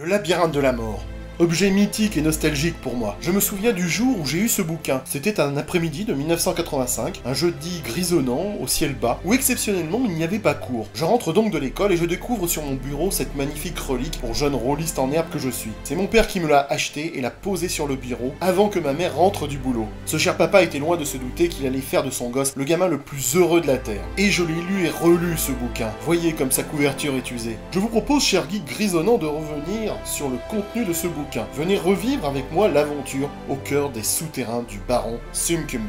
Le labyrinthe de la mort. Objet mythique et nostalgique pour moi. Je me souviens du jour où j'ai eu ce bouquin. C'était un après-midi de 1985, un jeudi grisonnant, au ciel bas, où exceptionnellement il n'y avait pas cours. Je rentre donc de l'école et je découvre sur mon bureau cette magnifique relique pour jeune rôliste en herbe que je suis. C'est mon père qui me l'a acheté et l'a posé sur le bureau avant que ma mère rentre du boulot. Ce cher papa était loin de se douter qu'il allait faire de son gosse le gamin le plus heureux de la Terre. Et je l'ai lu et relu ce bouquin. Voyez comme sa couverture est usée. Je vous propose, cher geek grisonnant, de revenir sur le contenu de ce bouquin. Venez revivre avec moi l'aventure au cœur des souterrains du baron Suncumvit.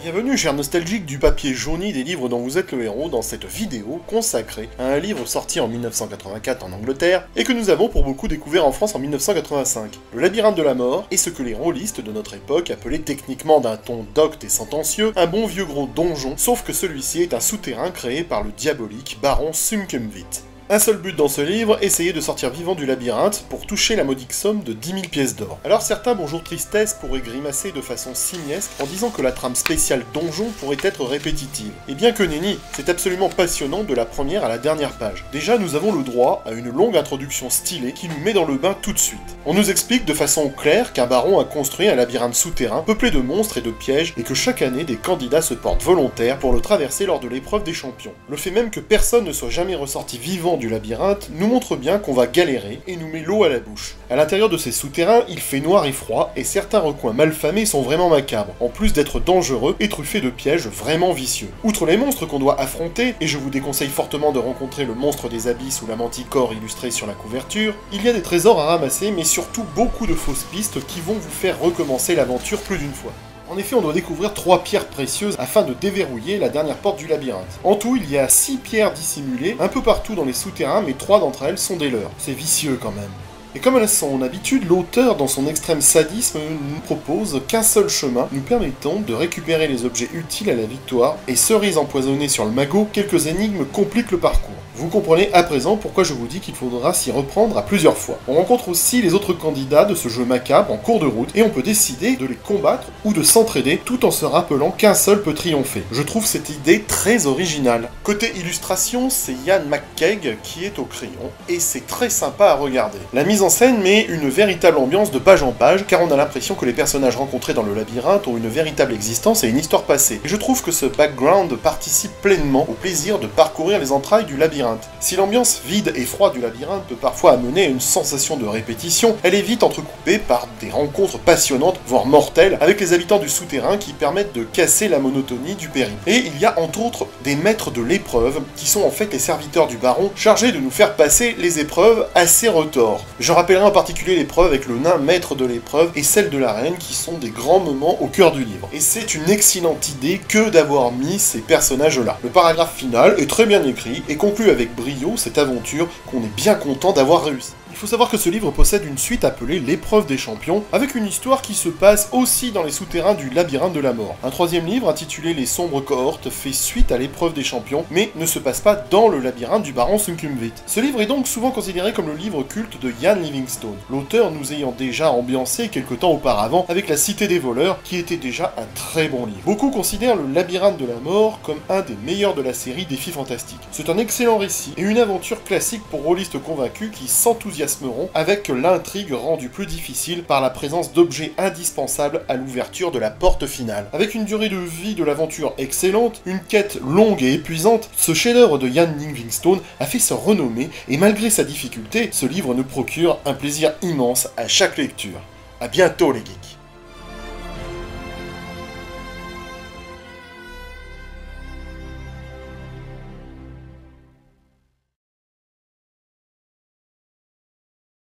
Bienvenue, chers nostalgiques du papier jauni des livres dont vous êtes le héros, dans cette vidéo consacrée à un livre sorti en 1984 en Angleterre et que nous avons pour beaucoup découvert en France en 1985. Le labyrinthe de la mort est ce que les rôlistes de notre époque appelaient techniquement d'un ton docte et sentencieux un bon vieux gros donjon, sauf que celui-ci est un souterrain créé par le diabolique baron Suncumvit. Un seul but dans ce livre, essayer de sortir vivant du labyrinthe pour toucher la modique somme de 10 000 pièces d'or. Alors certains, bonjour tristesse, pourraient grimacer de façon simiesque en disant que la trame spéciale donjon pourrait être répétitive. Et bien que nenni, c'est absolument passionnant de la première à la dernière page. Déjà, nous avons le droit à une longue introduction stylée qui nous met dans le bain tout de suite. On nous explique de façon claire qu'un baron a construit un labyrinthe souterrain peuplé de monstres et de pièges et que chaque année, des candidats se portent volontaires pour le traverser lors de l'épreuve des champions. Le fait même que personne ne soit jamais ressorti vivant du labyrinthe nous montre bien qu'on va galérer et nous met l'eau à la bouche. À l'intérieur de ces souterrains, il fait noir et froid et certains recoins malfamés sont vraiment macabres, en plus d'être dangereux et truffés de pièges vraiment vicieux. Outre les monstres qu'on doit affronter, et je vous déconseille fortement de rencontrer le monstre des abysses ou la manticore illustrée sur la couverture, il y a des trésors à ramasser mais surtout beaucoup de fausses pistes qui vont vous faire recommencer l'aventure plus d'une fois. En effet, on doit découvrir 3 pierres précieuses afin de déverrouiller la dernière porte du labyrinthe. En tout, il y a 6 pierres dissimulées, un peu partout dans les souterrains, mais 3 d'entre elles sont des leurs. C'est vicieux quand même. Et comme à son habitude, l'auteur, dans son extrême sadisme, nous propose qu'un seul chemin nous permettant de récupérer les objets utiles à la victoire, et cerise empoisonnée sur le magot, quelques énigmes compliquent le parcours. Vous comprenez à présent pourquoi je vous dis qu'il faudra s'y reprendre à plusieurs fois. On rencontre aussi les autres candidats de ce jeu macabre en cours de route, et on peut décider de les combattre ou de s'entraider tout en se rappelant qu'un seul peut triompher. Je trouve cette idée très originale. Côté illustration, c'est Ian McCaig qui est au crayon, et c'est très sympa à regarder. La mise en scène met une véritable ambiance de page en page, car on a l'impression que les personnages rencontrés dans le labyrinthe ont une véritable existence et une histoire passée. Et je trouve que ce background participe pleinement au plaisir de parcourir les entrailles du labyrinthe. Si l'ambiance vide et froide du labyrinthe peut parfois amener à une sensation de répétition, elle est vite entrecoupée par des rencontres passionnantes, voire mortelles, avec les habitants du souterrain qui permettent de casser la monotonie du périple. Et il y a entre autres des maîtres de l'épreuve, qui sont en fait les serviteurs du baron, chargés de nous faire passer les épreuves à ses retors. Je rappellerai en particulier l'épreuve avec le nain maître de l'épreuve et celle de la reine, qui sont des grands moments au cœur du livre. Et c'est une excellente idée que d'avoir mis ces personnages-là. Le paragraphe final est très bien écrit et conclut avec brio cette aventure qu'on est bien content d'avoir réussi. Il faut savoir que ce livre possède une suite appelée l'épreuve des champions, avec une histoire qui se passe aussi dans les souterrains du labyrinthe de la mort. Un troisième livre, intitulé Les sombres cohortes, fait suite à l'épreuve des champions, mais ne se passe pas dans le labyrinthe du baron Suncumvit. Ce livre est donc souvent considéré comme le livre culte de Ian Livingstone, l'auteur nous ayant déjà ambiancé quelque temps auparavant avec La Cité des voleurs, qui était déjà un très bon livre. Beaucoup considèrent le labyrinthe de la mort comme un des meilleurs de la série Défis Fantastiques. C'est un excellent récit et une aventure classique pour rôlistes convaincus qui s'enthousiasmeront avec l'intrigue rendue plus difficile par la présence d'objets indispensables à l'ouverture de la porte finale. Avec une durée de vie de l'aventure excellente, une quête longue et épuisante, ce chef-d'œuvre de Ian Livingstone a fait sa renommée et malgré sa difficulté, ce livre nous procure un plaisir immense à chaque lecture. À bientôt les geeks.